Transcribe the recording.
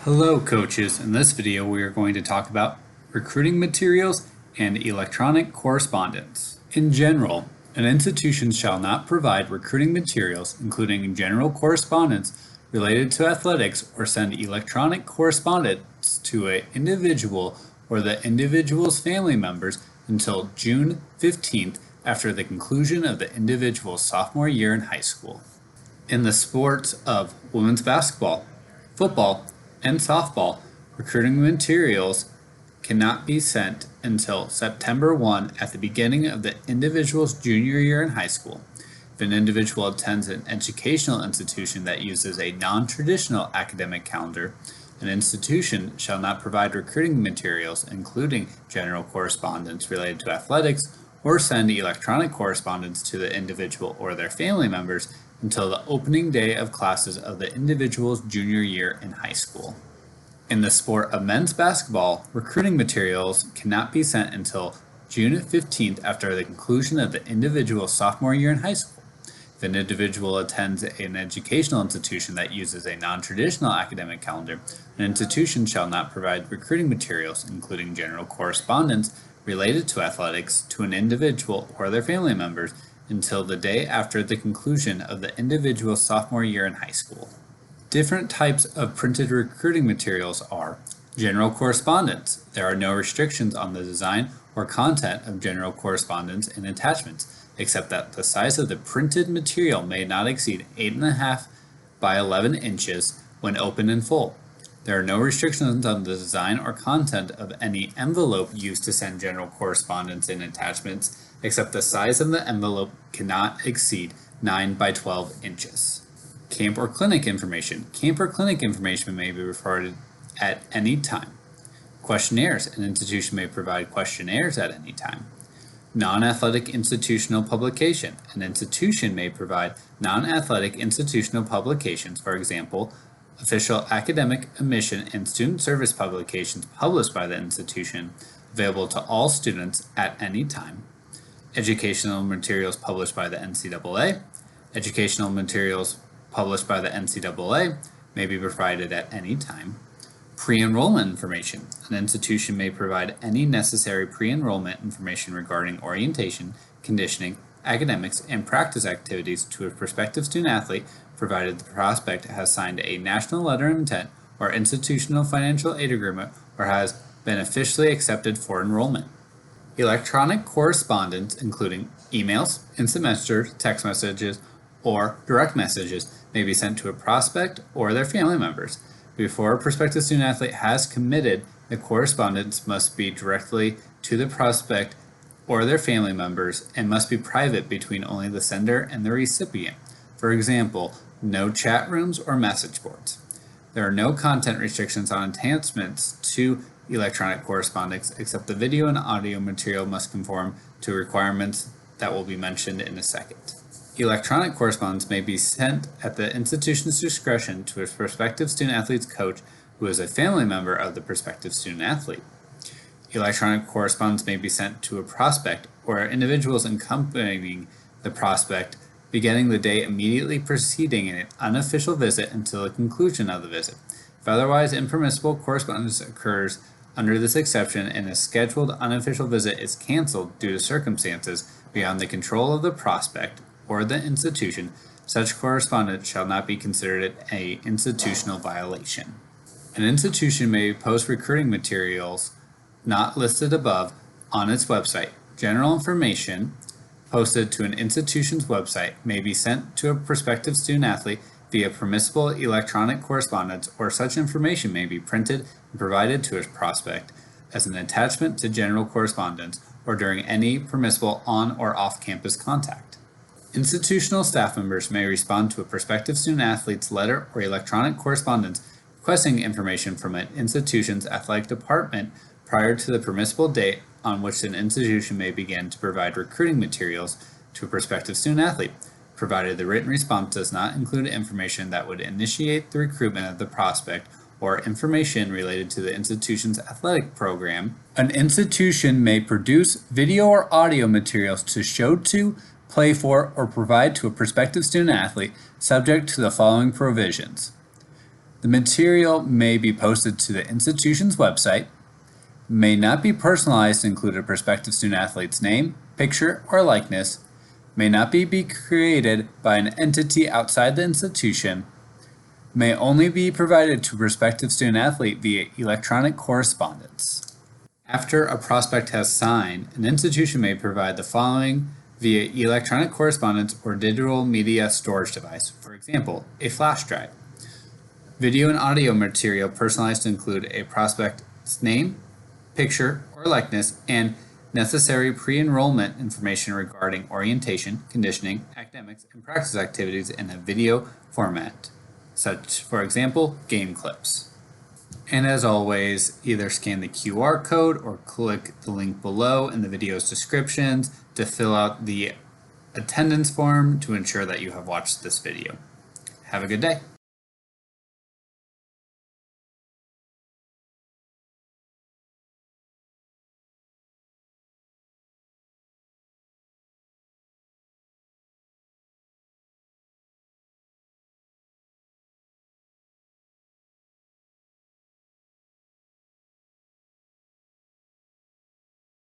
Hello coaches, in this video we are going to talk about recruiting materials and electronic correspondence. In general, an institution shall not provide recruiting materials including general correspondence related to athletics or send electronic correspondence to an individual or the individual's family members until June 15th after the conclusion of the individual's sophomore year in high school. In the sports of women's basketball, football, and softball, recruiting materials cannot be sent until September 1 at the beginning of the individual's junior year in high school. If an individual attends an educational institution that uses a non-traditional academic calendar, an institution shall not provide recruiting materials, including general correspondence related to athletics, or send electronic correspondence to the individual or their family members until the opening day of classes of the individual's junior year in high school. In the sport of men's basketball, recruiting materials cannot be sent until June 15th after the conclusion of the individual's sophomore year in high school. If an individual attends an educational institution that uses a non-traditional academic calendar, an institution shall not provide recruiting materials, including general correspondence related to athletics, to an individual or their family members until the day after the conclusion of the individual's sophomore year in high school. Different types of printed recruiting materials are general correspondence. There are no restrictions on the design or content of general correspondence and attachments, except that the size of the printed material may not exceed 8.5 by 11 inches when open in full. There are no restrictions on the design or content of any envelope used to send general correspondence and attachments, except the size of the envelope cannot exceed 9 by 12 inches. Camp or clinic information. Camp or clinic information may be referred at any time. Questionnaires. An institution may provide questionnaires at any time. Non-athletic institutional publication. An institution may provide non-athletic institutional publications, for example, official academic, admission, and student service publications published by the institution, available to all students at any time. Educational materials published by the Ncaa. Educational materials published by the Ncaa may be provided at any time. Pre-enrollment information. An institution may provide any necessary pre-enrollment information regarding orientation, conditioning, academics, and practice activities to a prospective student-athlete, provided the prospect has signed a national letter of intent or institutional financial aid agreement or has been officially accepted for enrollment. Electronic correspondence, including emails, instant messages, text messages, or direct messages, may be sent to a prospect or their family members. Before a prospective student-athlete has committed, the correspondence must be directly to the prospect or their family members and must be private between only the sender and the recipient. For example, no chat rooms or message boards. There are no content restrictions on attachments to electronic correspondence, except the video and audio material must conform to requirements that will be mentioned in a second. Electronic correspondence may be sent at the institution's discretion to a prospective student-athlete's coach who is a family member of the prospective student-athlete. Electronic correspondence may be sent to a prospect or individuals accompanying the prospect beginning the day immediately preceding an unofficial visit until the conclusion of the visit. If otherwise impermissible correspondence occurs under this exception and a scheduled unofficial visit is canceled due to circumstances beyond the control of the prospect or the institution, such correspondence shall not be considered an institutional violation. An institution may post recruiting materials not listed above on its website. General information posted to an institution's website may be sent to a prospective student-athlete via permissible electronic correspondence, or such information may be printed and provided to a prospect as an attachment to general correspondence or during any permissible on or off-campus contact. Institutional staff members may respond to a prospective student-athlete's letter or electronic correspondence requesting information from an institution's athletic department prior to the permissible date on which an institution may begin to provide recruiting materials to a prospective student-athlete, provided the written response does not include information that would initiate the recruitment of the prospect or information related to the institution's athletic program. An institution may produce video or audio materials to show to, play for, or provide to a prospective student-athlete subject to the following provisions. The material may be posted to the institution's website, may not be personalized to include a prospective student-athlete's name, picture, or likeness, may not be created by an entity outside the institution, may only be provided to a prospective student-athlete via electronic correspondence. After a prospect has signed, an institution may provide the following via electronic correspondence or digital media storage device, for example, a flash drive. Video and audio material personalized to include a prospect's name, picture, or likeness, and necessary pre-enrollment information regarding orientation, conditioning, academics, and practice activities in a video format, such, for example, game clips. And as always, either scan the QR code or click the link below in the video's descriptions to fill out the attendance form to ensure that you have watched this video. Have a good day.